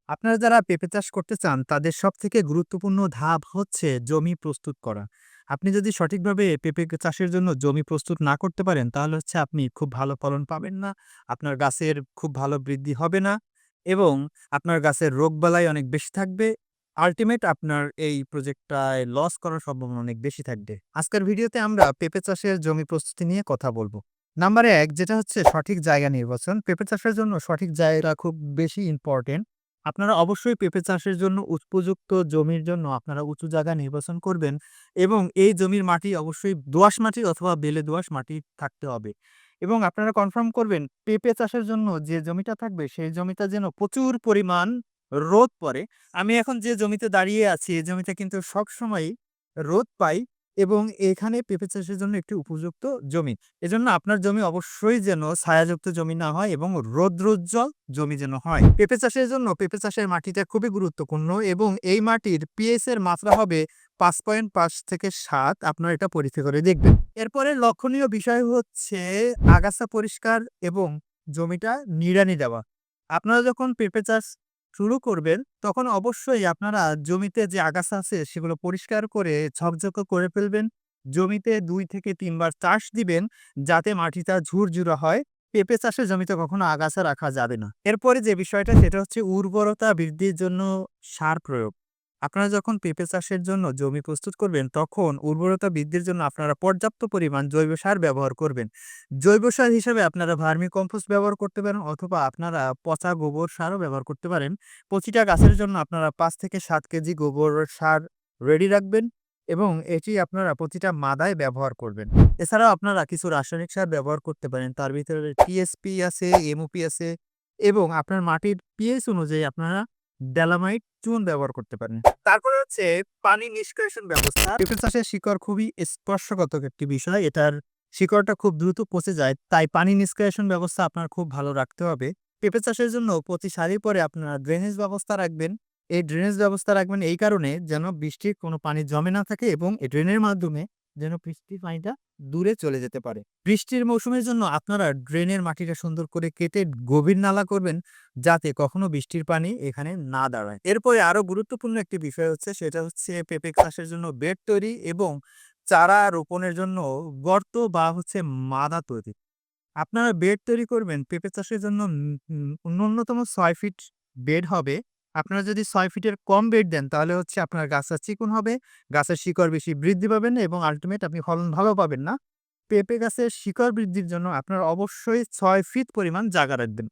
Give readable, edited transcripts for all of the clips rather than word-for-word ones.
আপনারা যারা পেঁপে চাষ করতে চান তাদের সবথেকে গুরুত্বপূর্ণ ধাপ হচ্ছে জমি প্রস্তুত করা। আপনি যদি সঠিকভাবে পেঁপে চাষের জন্য জমি প্রস্তুত না করতে পারেন তাহলে হচ্ছে আপনি খুব ভালো ফলন পাবেন না। আপনার গাছের খুব ভালো বৃদ্ধি হবে না এবং আপনার গাছের রোগবালাই অনেক বেশি থাকবে। আল্টিমেট আপনার এই প্রজেক্টটায় লস করার সম্ভাবনা অনেক বেশি থাকবে। আজকের ভিডিওতে আমরা পেঁপে চাষের জমি প্রস্তুতি নিয়ে কথা বলব। নাম্বার ১ যেটা হচ্ছে সঠিক জায়গা নির্বাচন। পেঁপে চাষের জন্য সঠিক জায়গা খুব বেশি ইম্পোর্টেন্ট। আপনারা অবশ্যই পেঁপে চাষের জন্য উপযুক্ত জমির জন্য আপনারা উঁচু জায়গা নির্বাচন করবেন এবং এই জমির মাটি অবশ্যই দোআঁশ মাটি অথবা বেলে দোআঁশ মাটি থাকতে হবে। এবং আপনারা কনফার্ম করবেন পেঁপে চাষের জন্য যে জমিটা থাকবে সেই জমিটা যেন প্রচুর পরিমাণ রোদ পড়ে। আমি এখন যে জমিতে দাঁড়িয়ে আছি এই জমিতে কিন্তু সবসময়ই রোদ পাই এবং এখানে পেঁপে চাষের জন্য একটি উপযুক্ত জমি। এজন্য আপনার জমি অবশ্যই যেন ছায়াযুক্ত জমি না হয় এবং রৌদ্রোজ্জ্বল জমি যেন হয়। পেঁপে চাষের জন্য পেঁপে চাষের মাটিটা খুবই গুরুত্বপূর্ণ এবং এই মাটির পিএইচ এর মাত্রা হবে ৫.৫ থেকে ৭। আপনারা এটা পরীক্ষা করে দেখবেন। এরপরে লক্ষণীয় বিষয় হচ্ছে আগাছা পরিষ্কার এবং জমিটা নিড়ানি দেওয়া। আপনারা যখন পেঁপে চাষ শুরু করবেন তখন অবশ্যই আপনারা জমিতে যে আগাছা আছে সেগুলো পরিষ্কার করে ঝকঝকে করে ফেলবেন। জমিতে ২ থেকে ৩ বার চাষ দিবেন যাতে মাটিটা ঝুরঝুরা হয়। পেঁপে চাষের জমিতে কখনো আগাছা রাখা যাবে না। এরপরে যে বিষয়টা সেটা হচ্ছে উর্বরতা বৃদ্ধির জন্য সার প্রয়োগ। আপনারা যখন পেঁপে চাষের জন্য জমি প্রস্তুত করবেন তখন উর্বরতা বৃদ্ধির জন্য আপনারা পর্যাপ্ত পরিমাণ জৈব সার ব্যবহার করবেন। জৈব সার হিসেবে আপনারা ভার্মি কম্পোস্ট ব্যবহার করতে পারেন অথবা আপনারা পচা গোবর সারও ব্যবহার করতে পারেন। প্রতিটা গাছের জন্য আপনারা ৫ থেকে ৭ কেজি গোবর সার রেডি রাখবেন এবং এটি আপনারা প্রতিটা মাদায় ব্যবহার করবেন। এছাড়াও আপনারা কিছু রাসায়নিক সার ব্যবহার করতে পারেন। তার ভিতরে টিএসপি আছে, এমওপি আছে এবং আপনার মাটির পিএইচ অনুযায়ী আপনারা ডেলামাইট চুন ব্যবহার করতে পারেন। তারপরে হচ্ছে পানি নিষ্কাশন ব্যবস্থা। পেঁপে চাষের শিকড় খুবই স্পর্শকাতর একটি বিষয়। এটার শিকড়টা খুব দ্রুত পচে যায়। তাই পানি নিষ্কাশন ব্যবস্থা আপনার খুব ভালো রাখতে হবে। পেঁপে চাষের জন্য প্রতি সারির পরে আপনারা ড্রেনেজ ব্যবস্থা রাখবেন। এই ড্রেনেজ ব্যবস্থা রাখবেন এই কারণে যেন বৃষ্টির কোনো পানি জমে না থাকে এবং এই ড্রেনের মাধ্যমে যেন বৃষ্টির পানিটা দূরে চলে যেতে পারে। বৃষ্টির মৌসুমের জন্য আপনারা ড্রেনের মাটিটা সুন্দর করে কেটে গভীর নালা করবেন যাতে কখনো বৃষ্টির পানি এখানে না দাঁড়ায়। এরপরে আরো গুরুত্বপূর্ণ একটি বিষয় হচ্ছে সেটা হচ্ছে পেঁপে চাষের জন্য বেড তৈরি এবং চারা রোপণের জন্য গর্ত বা হচ্ছে মাদা তৈরি। আপনারা বেড তৈরি করবেন পেঁপে চাষের জন্য ন্যূনতম ৬ ফিট বেড হবে। আপনারা যদি ৬ ফিটের কম বেড দেন তাহলে হচ্ছে আপনার গাছটা চিকন হবে, গাছের শিকড় বেশি বৃদ্ধি পাবেন না এবং আল্টিমেট আপনি ফলন ভালো পাবেন না। পেঁপে গাছের শিকড় বৃদ্ধির জন্য আপনারা অবশ্যই ৬ ফিট পরিমাণ জায়গা রাখবেন।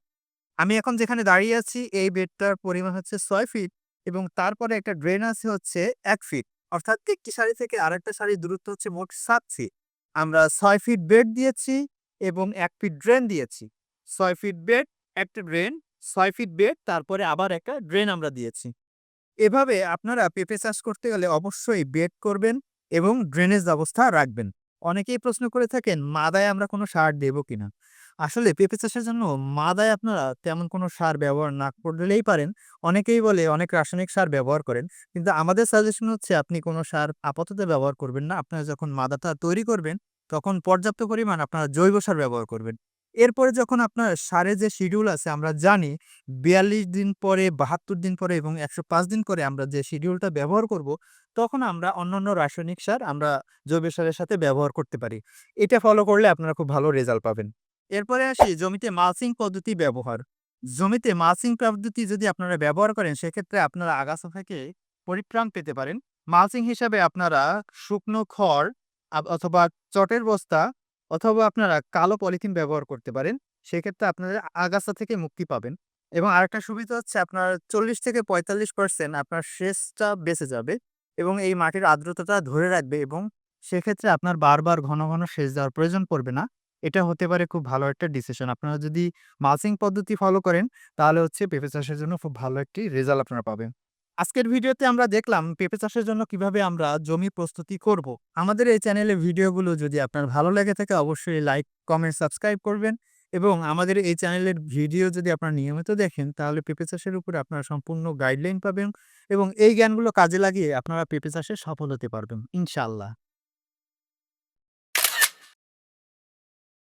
আমি এখন যেখানে দাঁড়িয়ে আছি এই বেডটার পরিমাণ হচ্ছে ৬ ফিট এবং তারপরে একটা ড্রেন আছে হচ্ছে ১ ফিট। অর্থাৎ একটি সারি থেকে আরেকটা সারির দূরত্ব হচ্ছে মোট ৭ ফিট। আমরা ৬ ফিট বেড দিয়েছি এবং ১ ফিট ড্রেন দিয়েছি। ৬ ফিট বেড, একটা ড্রেন, ৬ ফিট বেড তারপরে আবার একটা ড্রেন আমরা দিয়েছি। এভাবে আপনারা পেঁপে চাষ করতে গেলে অবশ্যই বেড করবেন এবং ড্রেনেজ ব্যবস্থা রাখবেন। অনেকেই প্রশ্ন করে থাকেন মাদায় আমরা কোনো সার দেব কিনা? আসলে পেঁপে চাষের জন্য মাদায় আপনারা তেমন কোনো সার ব্যবহার না করলেই পারেন। অনেকেই বলে অনেক রাসায়নিক সার ব্যবহার করেন। কিন্তু আমাদের সাজেশন হচ্ছে আপনি কোনো সার আপাতত ব্যবহার করবেন না। আপনারা যখন মাদাটা তৈরি করবেন তখন পর্যাপ্ত পরিমাণ আপনারা জৈব সার ব্যবহার করবেন। এরপরে যখন আপনার সারের যে শিডিউল আছে আমরা জানি ৪২ দিন পরে, ৭২ দিন পরে এবং ১০৫ দিন পরে আমরা যে শিডিউলটা ব্যবহার করব, তখন আমরা অন্যান্য রাসায়নিক সার আমরা জৈব সারের সাথে ব্যবহার করতে পারি। এটা ফলো করলে আপনারা খুব ভালো রেজাল্ট পাবেন। এরপরে আসি জমিতে মালচিং পদ্ধতি ব্যবহার। জমিতে মালচিং পদ্ধতি যদি আপনারা ব্যবহার করেন সেক্ষেত্রে আপনারা আগাছা থেকে পরিত্রাণ পেতে পারেন। মালচিং হিসাবে আপনারা শুকনো খড় অথবা চটের বস্তা অথবা আপনারা কালো পলিথিন ব্যবহার করতে পারেন। সেক্ষেত্রে আপনারা আগাছা থেকে মুক্তি পাবেন এবং আরেকটা সুবিধা হচ্ছে আপনার ৪০ থেকে ৪৫% আপনার সেচটা বেঁচে যাবে এবং এই মাটির আর্দ্রতাটা ধরে রাখবে এবং সেক্ষেত্রে আপনার বারবার ঘন, ঘন সেচ দেওয়ার প্রয়োজন পড়বে না। এটা হতে পারে খুব ভালো একটা ডিসিশন। আপনারা যদি মালচিং পদ্ধতি ফলো করেন তাহলে হচ্ছে পেঁপে চাষের জন্য খুব ভালো একটি রেজাল্ট আপনারা পাবেন। আজকের ভিডিওতে আমরা দেখলাম পেঁপে চাষের জন্য কিভাবে আমরা জমি প্রস্তুতি করব। আমাদের এই চ্যানেলের ভিডিওগুলো যদি আপনার ভালো লেগে থাকে অবশ্যই লাইক, কমেন্ট, সাবস্ক্রাইব করবেন এবং আমাদের এই চ্যানেলের ভিডিও যদি আপনারা নিয়মিত দেখেন তাহলে পেঁপে চাষের উপরে আপনারা সম্পূর্ণ গাইডলাইন পাবেন এবং এই জ্ঞানগুলো কাজে লাগিয়ে আপনারা পেঁপে চাষে সফল হতে পারবেন ইনশাআল্লাহ।